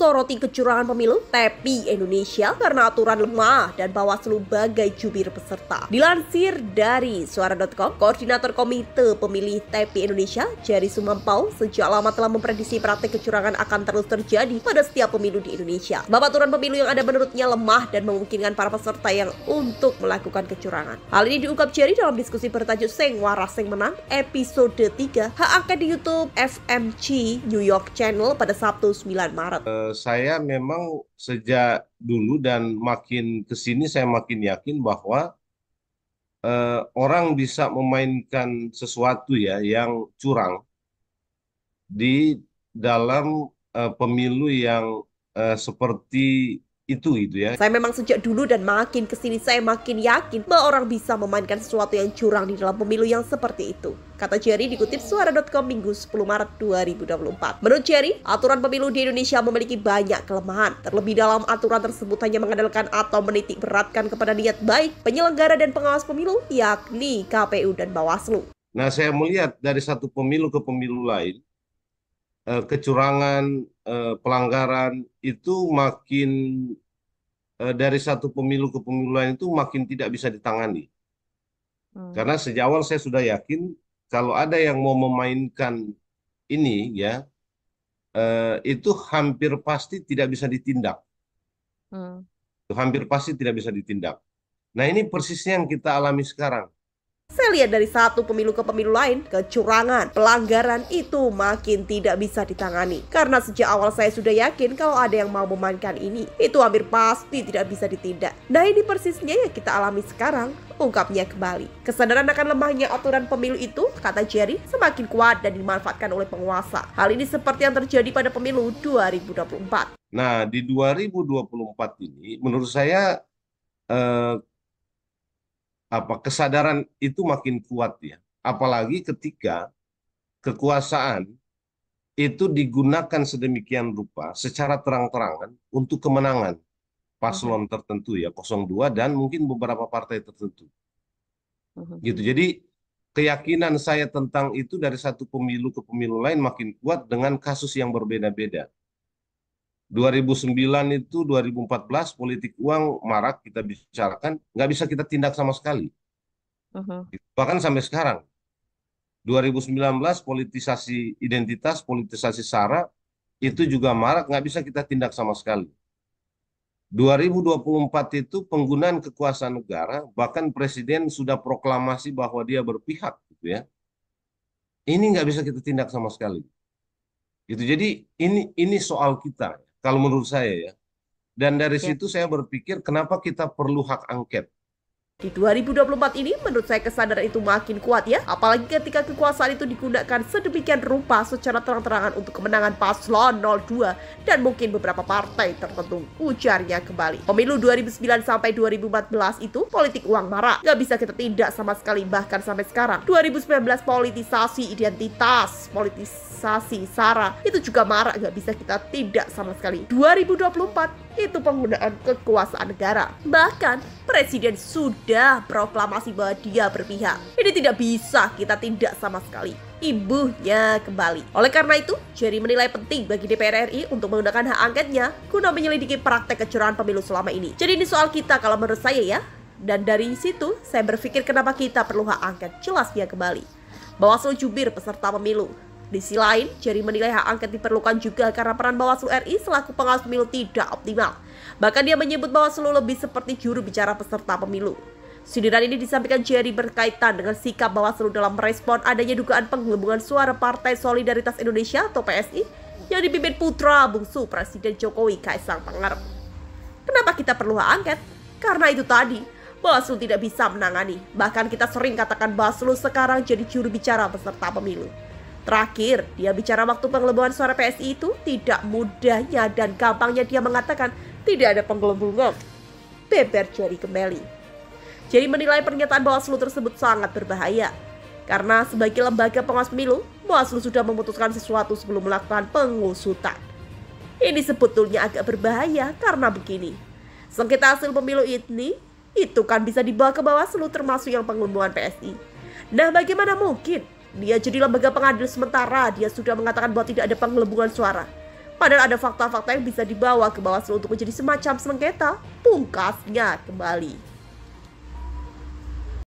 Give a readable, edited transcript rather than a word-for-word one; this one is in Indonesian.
soroti kecurangan pemilu TEPI Indonesia karena aturan lemah dan Bawaslu bagai jubir peserta. Dilansir dari suara.com, Koordinator Komite Pemilih TEPI Indonesia, Jerry Sumampau, sejak lama telah memprediksi praktik kecurangan akan terus terjadi pada setiap pemilu di Indonesia. Sebab aturan pemilu yang ada menurutnya lemah dan memungkinkan para peserta yang untuk melakukan kecurangan. Hal ini diungkap Jerry dalam diskusi bertajuk Seng Waras Seng Menang episode 3 hak angket di YouTube FMC New York Channel pada Sabtu 9 Maret. Saya memang sejak dulu dan makin kesini saya makin yakin bahwa orang bisa memainkan sesuatu ya yang curang di dalam pemilu yang seperti itu ya. Saya memang sejak dulu dan makin kesini saya makin yakin bahwa orang bisa memainkan sesuatu yang curang di dalam pemilu yang seperti itu, kata Jerry dikutip suara.com Minggu 10 Maret 2024. Menurut Jerry, aturan pemilu di Indonesia memiliki banyak kelemahan. Terlebih dalam aturan tersebut hanya mengandalkan atau menitik beratkan kepada niat baik penyelenggara dan pengawas pemilu, yakni KPU dan Bawaslu. Nah, saya melihat dari satu pemilu ke pemilu lain, kecurangan, pelanggaran itu makin dari satu pemilu ke pemilu lain itu makin tidak bisa ditangani. Karena sejak awal saya sudah yakin kalau ada yang mau memainkan ini ya, itu hampir pasti tidak bisa ditindak. Hampir pasti tidak bisa ditindak. Nah, ini persisnya yang kita alami sekarang. Saya lihat dari satu pemilu ke pemilu lain, kecurangan, pelanggaran itu makin tidak bisa ditangani. Karena sejak awal saya sudah yakin kalau ada yang mau memainkan ini, itu hampir pasti tidak bisa ditindak. Nah, ini persisnya yang kita alami sekarang, ungkapnya kembali. Kesadaran akan lemahnya aturan pemilu itu, kata Jerry, semakin kuat dan dimanfaatkan oleh penguasa. Hal ini seperti yang terjadi pada pemilu 2024. Nah, di 2024 ini menurut saya kesadaran itu makin kuat ya. Apalagi ketika kekuasaan itu digunakan sedemikian rupa secara terang-terangan untuk kemenangan paslon tertentu ya, 02 dan mungkin beberapa partai tertentu. Gitu. Jadi keyakinan saya tentang itu dari satu pemilu ke pemilu lain makin kuat dengan kasus yang berbeda-beda. 2009 itu 2014 politik uang marak kita bicarakan, nggak bisa kita tindak sama sekali. Bahkan sampai sekarang 2019 politisasi identitas, politisasi SARA itu juga marak, nggak bisa kita tindak sama sekali. 2024 itu penggunaan kekuasaan negara, bahkan presiden sudah proklamasi bahwa dia berpihak gitu ya. Ini nggak bisa kita tindak sama sekali. Gitu. Jadi ini soal kita kalau menurut saya ya. Dan dari situ saya berpikir kenapa kita perlu hak angket. Di 2024 ini menurut saya kesadaran itu makin kuat ya. Apalagi ketika kekuasaan itu digunakan sedemikian rupa secara terang-terangan untuk kemenangan paslon 02 dan mungkin beberapa partai tertentu, ujarnya kembali. Pemilu 2009 sampai 2014 itu politik uang marak, gak bisa kita tindak sama sekali bahkan sampai sekarang. 2019 politisasi identitas, politisasi SARA itu juga marak, gak bisa kita tindak sama sekali. 2024 itu penggunaan kekuasaan negara. Bahkan presiden sudah proklamasi bahwa dia berpihak. Ini tidak bisa kita tindak sama sekali. Imbuhnya kembali. Oleh karena itu, Jerry menilai penting bagi DPR RI untuk menggunakan hak angketnya guna menyelidiki praktek kecurangan pemilu selama ini. Jadi ini soal kita kalau menurut saya ya. Dan dari situ saya berpikir kenapa kita perlu hak angket. Jelas dia kembali. Bawaslu jubir peserta pemilu. Di sisi lain, Jerry menilai hak angket diperlukan juga karena peran Bawaslu RI selaku pengawas pemilu tidak optimal. Bahkan dia menyebut Bawaslu lebih seperti juru bicara peserta pemilu. Sindiran ini disampaikan Jerry berkaitan dengan sikap Bawaslu dalam merespon adanya dugaan penggelembungan suara Partai Solidaritas Indonesia atau PSI yang dipimpin putra bungsu Presiden Jokowi, Kaisang Pangarep. Kenapa kita perlu hak angket? Karena itu tadi, Bawaslu tidak bisa menangani. Bahkan kita sering katakan Bawaslu sekarang jadi juru bicara peserta pemilu. Terakhir, dia bicara waktu penggelembungan suara PSI itu tidak mudahnya dan gampangnya dia mengatakan tidak ada penggelembungan. Beber Jerry kembali. Jerry menilai pernyataan Bawaslu tersebut sangat berbahaya. Karena sebagai lembaga pengawas pemilu, Bawaslu sudah memutuskan sesuatu sebelum melakukan pengusutan. Ini sebetulnya agak berbahaya karena begini. Sengketa hasil pemilu ini, itu kan bisa dibawa ke Bawaslu termasuk yang penggelembungan PSI. Nah, bagaimana mungkin? Dia jadi lembaga pengadil sementara, dia sudah mengatakan bahwa tidak ada penggelembungan suara. Padahal ada fakta-fakta yang bisa dibawa ke Bawaslu untuk menjadi semacam sengketa. Pungkasnya kembali.